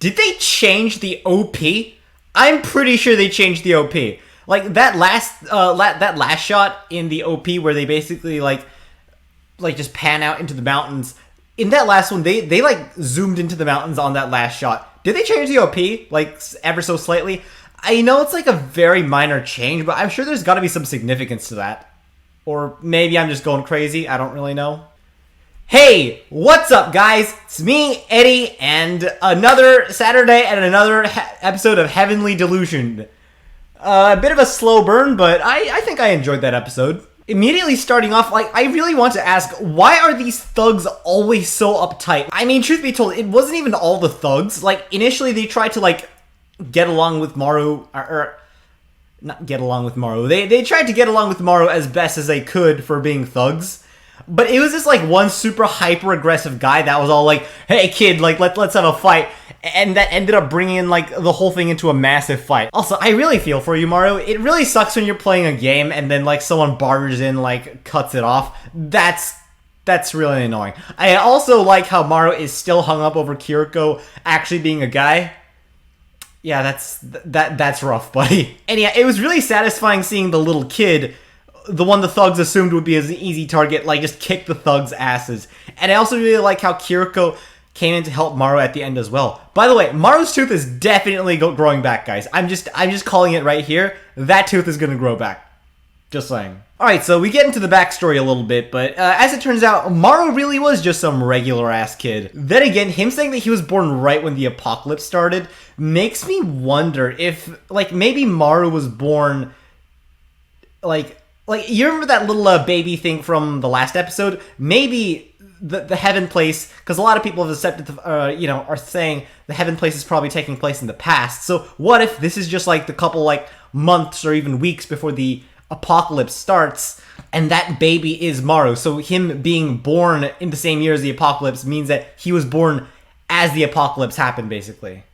Did they change the OP? I'm pretty sure they changed the OP. Like that last shot in the OP where they basically like just pan out into the mountains. In that last one, they like zoomed into the mountains on that last shot. Did they change the OP like ever so slightly? I know it's like a very minor change, but I'm sure there's got to be some significance to that. Or maybe I'm just going crazy. I don't really know. Hey, what's up, guys? It's me, Eddie, and another Saturday and another episode of Heavenly Delusion. A bit of a slow burn, but I think I enjoyed that episode. Immediately starting off, like, I really want to ask, why are these thugs always so uptight? I mean, truth be told, it wasn't even all the thugs. Like, initially they tried to, like, get along with Maru, or not get along with Maru. They tried to get along with Maru as best as they could for being thugs. But it was just like one super hyper aggressive guy that was all like, "Hey kid, like let's have a fight," and that ended up bringing like the whole thing into a massive fight. Also, I really feel for you, Maru. It really sucks when you're playing a game and then like someone barges in, like cuts it off. That's really annoying. I also like how Maru is still hung up over Kiriko actually being a guy. Yeah, that's rough, buddy. And yeah, it was really satisfying seeing the little kid, the one the thugs assumed would be an easy target, like just kick the thugs' asses. And I also really like how Kiriko came in to help Maru at the end as well. By the way, Maru's tooth is definitely growing back, guys. I'm just calling it right here. That tooth is gonna grow back. Just saying. Alright, so we get into the backstory a little bit, but as it turns out, Maru really was just some regular-ass kid. Then again, him saying that he was born right when the apocalypse started makes me wonder if, like, maybe Maru was born, like, you remember that little baby thing from the last episode? Maybe the heaven place, because a lot of people have accepted, are saying the heaven place is probably taking place in the past. So what if this is just like the couple like months or even weeks before the apocalypse starts, and that baby is Maru? So him being born in the same year as the apocalypse means that he was born as the apocalypse happened, basically.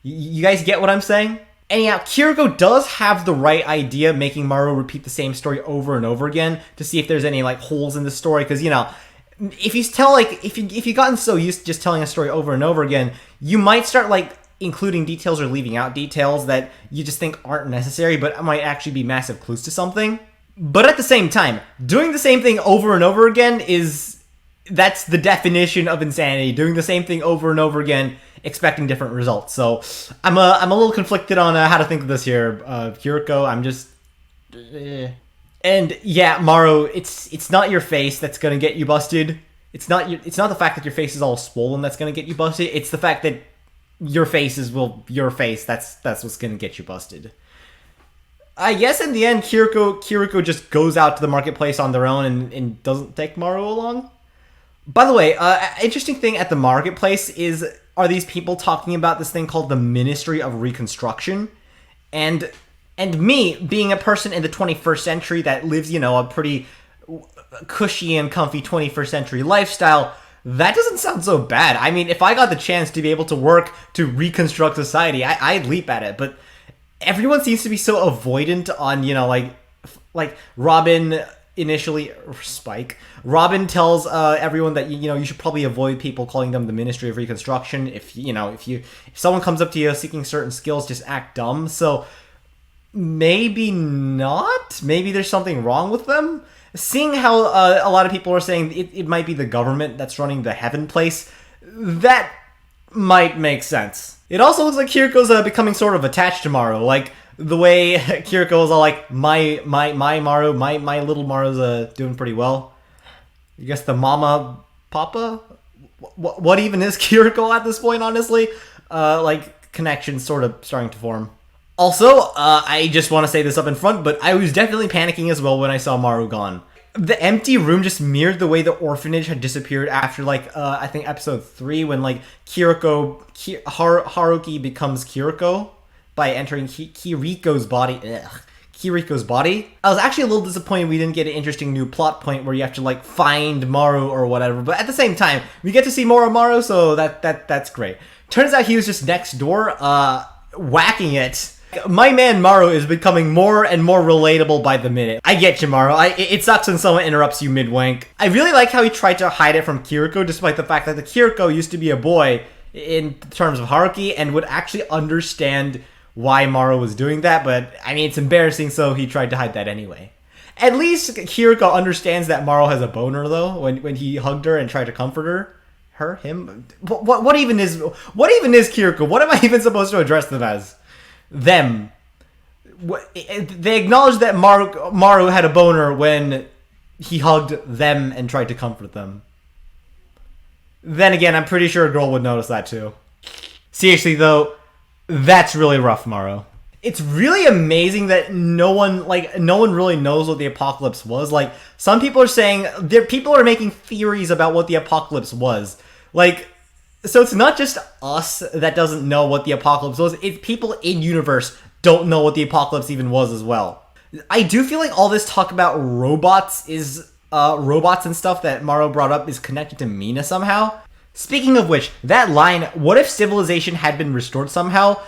You guys get what I'm saying? Anyhow, Kiriko does have the right idea, making Maru repeat the same story over and over again to see if there's any like holes in the story. Because if you've gotten so used to just telling a story over and over again, you might start like including details or leaving out details that you just think aren't necessary, but might actually be massive clues to something. But at the same time, doing the same thing over and over again that's the definition of insanity. Doing the same thing over and over again, expecting different results. So I'm a little conflicted on how to think of this here, Kiriko. I'm just, and yeah, Maru, it's not your face that's gonna get you busted. It's not the fact that your face is all swollen that's gonna get you busted. It's the fact that your face is your face. That's what's gonna get you busted. I guess in the end, Kiriko just goes out to the marketplace on their own and doesn't take Maru along. By the way, interesting thing at the marketplace is, are these people talking about this thing called the Ministry of Reconstruction? And me, being a person in the 21st century that lives, a pretty cushy and comfy 21st century lifestyle, that doesn't sound so bad. I mean, if I got the chance to be able to work to reconstruct society, I'd leap at it. But everyone seems to be so avoidant on, like Robin initially, or Spike. Robin tells everyone that you should probably avoid people calling them the Ministry of Reconstruction. If someone comes up to you seeking certain skills, just act dumb. So maybe not. Maybe there's something wrong with them. Seeing how a lot of people are saying it might be the government that's running the heaven place, that might make sense. It also looks like Kiriko's becoming sort of attached to Maru, like the way Kiriko is all like, my Maru, my little Maru's doing pretty well. I guess the mama, papa? What even is Kiriko at this point, honestly? Connections sort of starting to form. Also, I just want to say this up in front, but I was definitely panicking as well when I saw Maru gone. The empty room just mirrored the way the orphanage had disappeared after, I think episode 3, when, Haruki becomes Kiriko by entering Kiriko's body. Kiriko's body. I was actually a little disappointed we didn't get an interesting new plot point where you have to, find Maru or whatever, but at the same time, we get to see more of Maru, so that's great. Turns out he was just next door, whacking it. My man Maru is becoming more and more relatable by the minute. I get you, Maru. It sucks when someone interrupts you mid-wank. I really like how he tried to hide it from Kiriko, despite the fact that the Kiriko used to be a boy in terms of hierarchy and would actually understand why Maru was doing that, but I mean, it's embarrassing, so he tried to hide that anyway. At least Kiriko understands that Maru has a boner, though, when he hugged her and tried to comfort him. What even is Kiriko? What am I even supposed to address them as? Them. They acknowledged that Maru had a boner when he hugged them and tried to comfort them. Then again, I'm pretty sure a girl would notice that too. Seriously, though, that's really rough, Maru. It's really amazing that no one really knows what the apocalypse was. Like, some people are saying, people are making theories about what the apocalypse was. Like, so it's not just us that doesn't know what the apocalypse was. It's people in universe don't know what the apocalypse even was as well. I do feel like all this talk about robots and stuff that Maru brought up is connected to Mina somehow. Speaking of which, that line, what if civilization had been restored somehow,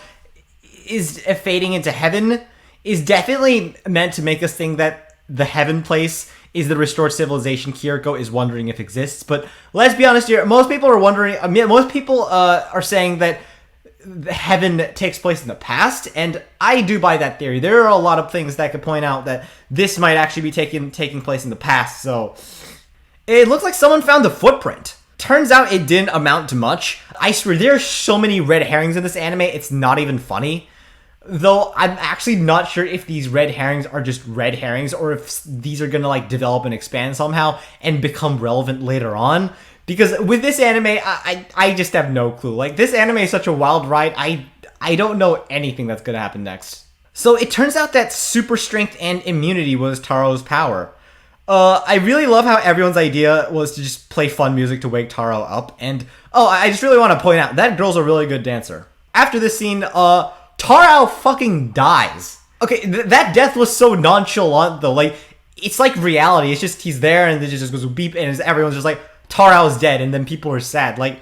is fading into heaven, is definitely meant to make us think that the heaven place is the restored civilization Kiriko is wondering if exists. But let's be honest here, most people are saying that heaven takes place in the past, and I do buy that theory. There are a lot of things that could point out that this might actually be taking place in the past, so it looks like someone found the footprint. Turns out it didn't amount to much. I swear, there are so many red herrings in this anime, it's not even funny. Though I'm actually not sure if these red herrings are just red herrings or if these are gonna like develop and expand somehow and become relevant later on. Because with this anime, I just have no clue. Like, this anime is such a wild ride, I don't know anything that's gonna happen next. So it turns out that super strength and immunity was Taro's power. I really love how everyone's idea was to just play fun music to wake Taro up. And, I just really want to point out, that girl's a really good dancer. After this scene, Taro fucking dies. Okay, that death was so nonchalant, though. Like, it's like reality. It's just, he's there, and it just goes beep, and everyone's just like, Taro's dead, and then people are sad. Like,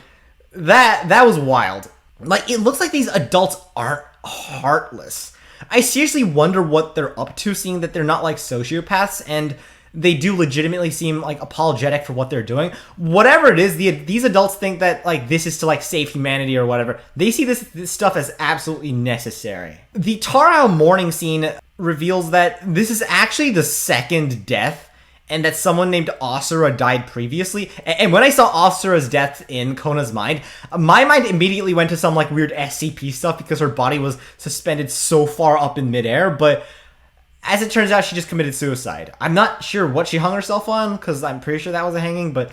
that was wild. Like, it looks like these adults aren't heartless. I seriously wonder what they're up to, seeing that they're not, like, sociopaths, and they do legitimately seem, like, apologetic for what they're doing. Whatever it is, these adults think that, like, this is to, like, save humanity or whatever. They see this stuff as absolutely necessary. The Taro mourning scene reveals that this is actually the second death, and that someone named Asura died previously. And when I saw Asura's death in Kona's mind, my mind immediately went to some, like, weird SCP stuff because her body was suspended so far up in midair, but as it turns out, she just committed suicide. I'm not sure what she hung herself on, because I'm pretty sure that was a hanging, but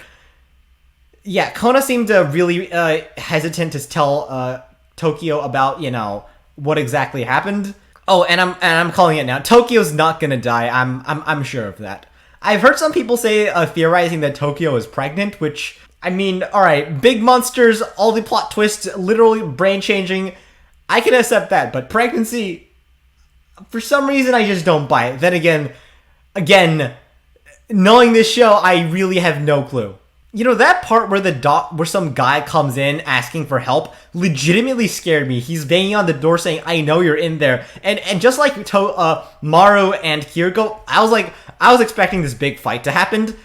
yeah, Kona seemed really hesitant to tell Tokyo about, what exactly happened. Oh, and I'm calling it now. Tokyo's not gonna die. I'm sure of that. I've heard some people say, theorizing that Tokyo is pregnant, which, I mean, alright, big monsters, all the plot twists, literally brain-changing, I can accept that, but pregnancy, for some reason, I just don't buy it. Then again, knowing this show, I really have no clue. That part where some guy comes in asking for help legitimately scared me. He's banging on the door saying, "I know you're in there." And just like Maru and Kiriko, I was expecting this big fight to happen.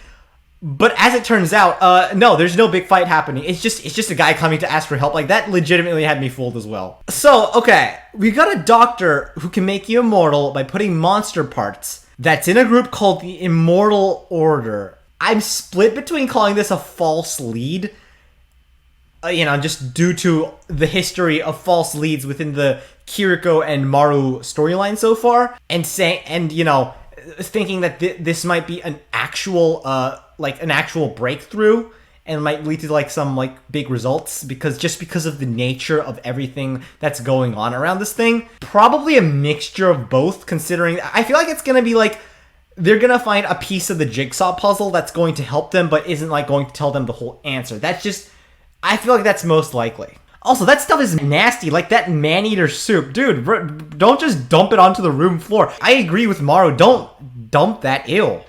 But as it turns out, no, there's no big fight happening. It's just a guy coming to ask for help. Like, that legitimately had me fooled as well. So, okay, we got a doctor who can make you immortal by putting monster parts. That's in a group called the Immortal Order. I'm split between calling this a false lead, just due to the history of false leads within the Kiriko and Maru storyline so far, and thinking that this might be an actual breakthrough and might lead to some big results because of the nature of everything that's going on around this thing. Probably a mixture of both, considering I feel like it's gonna be they're gonna find a piece of the jigsaw puzzle that's going to help them, but isn't going to tell them the whole answer. I feel like that's most likely. Also, that stuff is nasty, like that man-eater soup. Dude, don't just dump it onto the room floor. I agree with Maru, don't dump that, ew.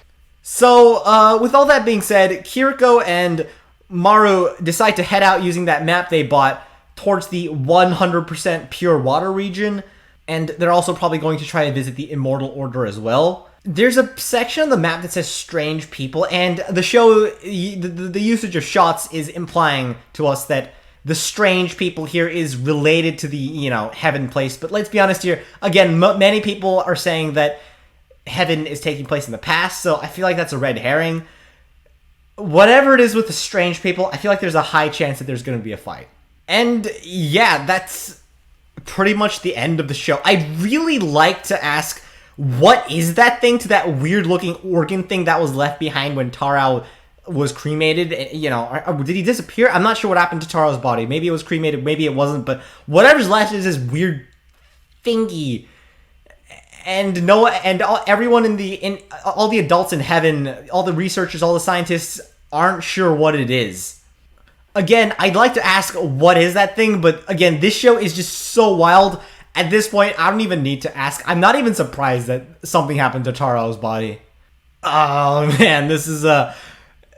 So, with all that being said, Kiriko and Maru decide to head out using that map they bought towards the 100% pure water region, and they're also probably going to try to visit the Immortal Order as well. There's a section of the map that says strange people, and the show, the usage of shots is implying to us that the strange people here is related to the, heaven place. But let's be honest here. Again, many people are saying that heaven is taking place in the past, so I feel like that's a red herring. Whatever it is with the strange people, I feel like there's a high chance that there's going to be a fight. And yeah, that's pretty much the end of the show. I'd really like to ask, what is that thing to that weird-looking organ thing that was left behind when Taro was cremated? Did he disappear? I'm not sure what happened to Taro's body. Maybe it was cremated, maybe it wasn't, but whatever's left is this weird thingy. And everyone in all the adults in heaven, all the researchers, all the scientists aren't sure what it is. Again, I'd like to ask, what is that thing? But again, this show is just so wild. At this point, I don't even need to ask. I'm not even surprised that something happened to Taro's body. Oh man, this is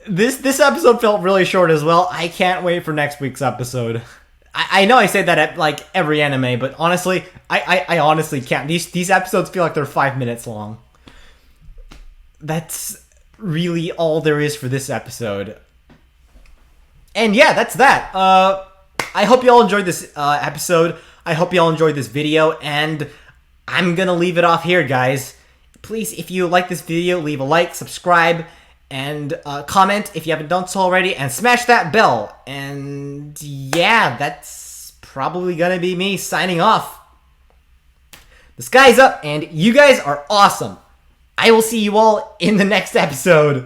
this episode felt really short as well. I can't wait for next week's episode. I know I say that at like every anime, but honestly, I honestly can't. These episodes feel like they're 5 minutes long. That's really all there is for this episode. And yeah, that's that. I hope you all enjoyed this episode. I hope you all enjoyed this video, and I'm gonna leave it off here, guys. Please, if you like this video, leave a like, subscribe, and comment if you haven't done so already, and smash that bell. And yeah, that's probably gonna be me signing off. The sky's up, and you guys are awesome. I will see you all in the next episode.